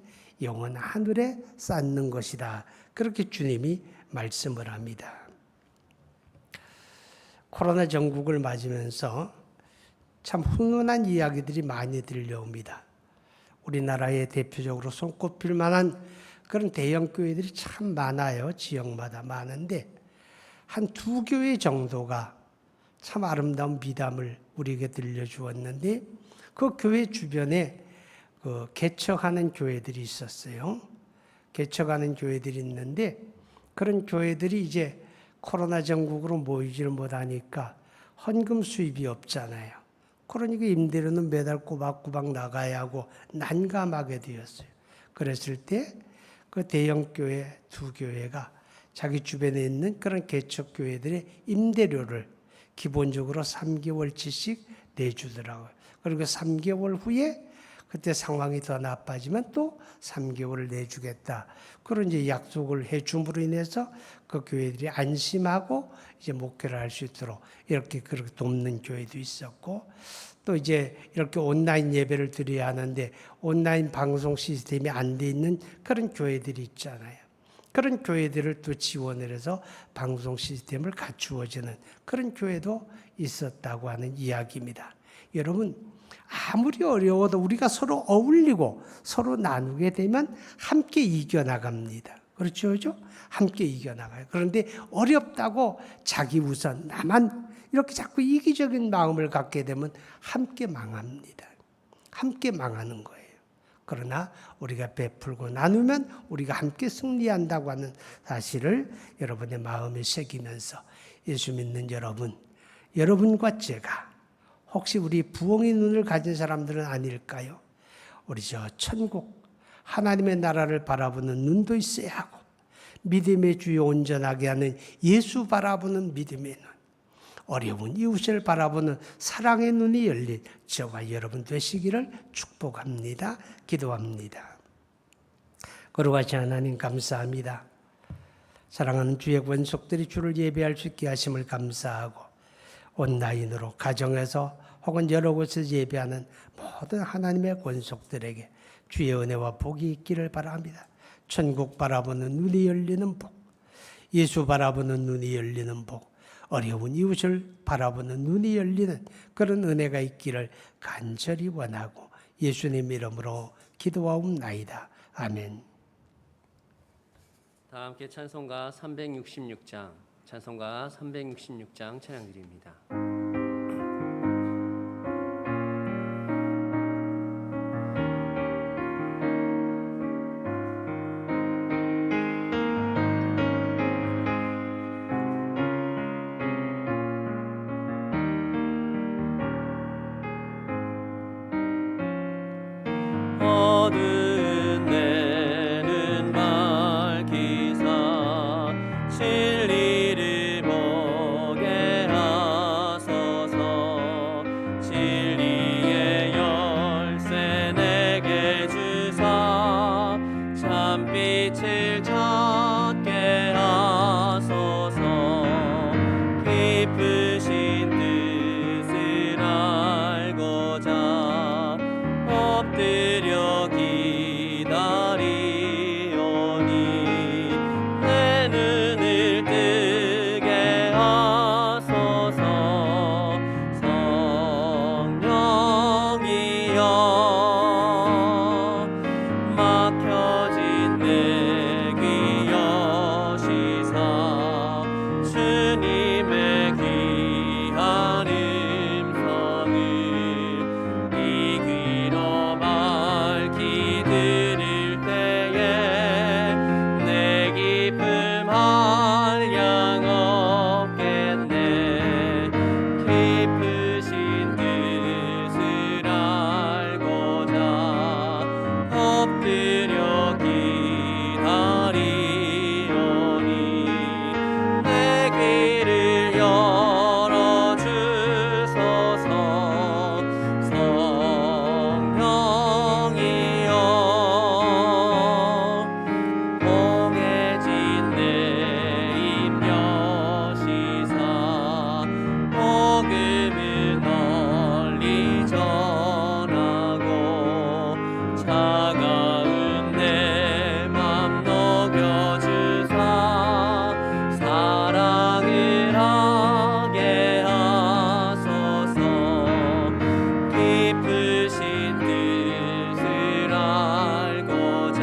영원 하늘에 쌓는 것이다. 그렇게 주님이 말씀을 합니다. 코로나 전국을 맞으면서 참 훈훈한 이야기들이 많이 들려옵니다. 우리나라에 대표적으로 손꼽힐 만한 그런 대형 교회들이 참 많아요. 지역마다 많은데 한 두 교회 정도가 참 아름다운 미담을 우리에게 들려주었는데 그 교회 주변에 그 개척하는 교회들이 있었어요. 개척하는 교회들이 있는데 그런 교회들이 이제 코로나 전국으로 모이지를 못하니까 헌금 수입이 없잖아요. 그러니까 임대료는 매달 꼬박꼬박 나가야 하고 난감하게 되었어요. 그랬을 때 그 대형 교회 두 교회가 자기 주변에 있는 그런 개척 교회들의 임대료를 기본적으로 3개월치씩 내주더라고요. 그리고 3개월 후에 그때 상황이 더 나빠지면 또 3개월을 내주겠다. 그런 이제 약속을 해줌으로 인해서 그 교회들이 안심하고 이제 목회를 할 수 있도록 이렇게 그렇게 돕는 교회도 있었고 또 이제 이렇게 온라인 예배를 드려야 하는데 온라인 방송 시스템이 안 돼 있는 그런 교회들이 있잖아요. 그런 교회들을 또 지원을 해서 방송 시스템을 갖추어지는 그런 교회도 있었다고 하는 이야기입니다. 여러분, 아무리 어려워도 우리가 서로 어울리고 서로 나누게 되면 함께 이겨나갑니다. 그렇죠? 그렇죠? 함께 이겨나가요. 그런데 어렵다고 자기 우선, 나만 이렇게 자꾸 이기적인 마음을 갖게 되면 함께 망합니다. 함께 망하는 거예요. 그러나 우리가 베풀고 나누면 우리가 함께 승리한다고 하는 사실을 여러분의 마음에 새기면서 예수 믿는 여러분, 여러분과 제가 혹시 우리 부엉이 눈을 가진 사람들은 아닐까요? 우리 저 천국 하나님의 나라를 바라보는 눈도 있어야 하고 믿음의 주요 온전하게 하는 예수 바라보는 믿음의 눈, 어려운 이웃을 바라보는 사랑의 눈이 열린 저와 여러분 되시기를 축복합니다. 기도합니다. 거룩하신 하나님 감사합니다. 사랑하는 주의 권속들이 주를 예배할 수 있게 하심을 감사하고 온라인으로 가정에서 혹은 여러 곳에서 예배하는 모든 하나님의 권속들에게 주의 은혜와 복이 있기를 바랍니다. 천국 바라보는 눈이 열리는 복, 예수 바라보는 눈이 열리는 복, 어려운 이웃을 바라보는 눈이 열리는 그런 은혜가 있기를 간절히 원하고 예수님 이름으로 기도하옵나이다. 아멘. 다 함께 찬송가 366장 찬송가 366장 찬양 드립니다. 어두운 내는 밝히사 진리를 보게 하소서. 진리의 열쇠 내게 주사 참빛을 찾게 하소서. 깊으신 뜻을 알고자 엎드려 기다리오니 내 눈을 뜨게 하소서. 성령이여 막혀진 내 귀 여시사 주님의 귀한 음성을 이 귀로 밝히 들을 때에 내 기쁨 한량 없겠네. 깊으신 뜻을 알고자 엎드려 기다리오니 내 귀를 열어주소서. 성령이여 봉해진 내 입 여시사 복음을 널리 전하고 차가운 내 맘 녹여주사 사랑을 하게 하소서. 깊으신 뜻을 알고자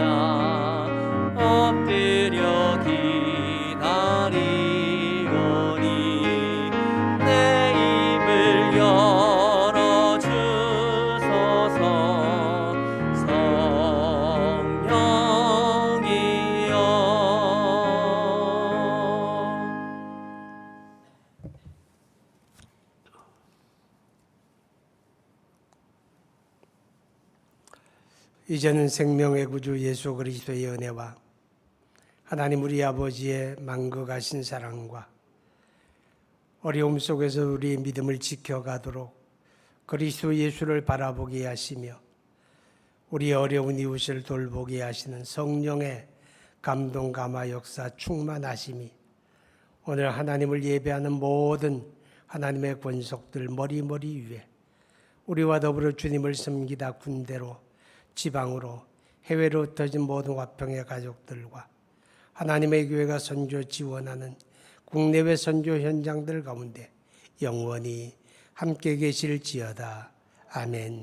엎드려 기다리오니 내 입을 열어주소서. 이제는 생명의 구주 예수 그리스도의 은혜와 하나님 우리 아버지의 만극하신 사랑과 어려움 속에서 우리의 믿음을 지켜가도록 그리스도 예수를 바라보게 하시며 우리의 어려운 이웃을 돌보게 하시는 성령의 감동 감화 역사 충만하심이 오늘 하나님을 예배하는 모든 하나님의 권속들 머리머리 위에 우리와 더불어 주님을 섬기다 군대로 지방으로 해외로 흩어진 모든 화평의 가족들과 하나님의 교회가 선교 지원하는 국내외 선교 현장들 가운데 영원히 함께 계실지어다. 아멘.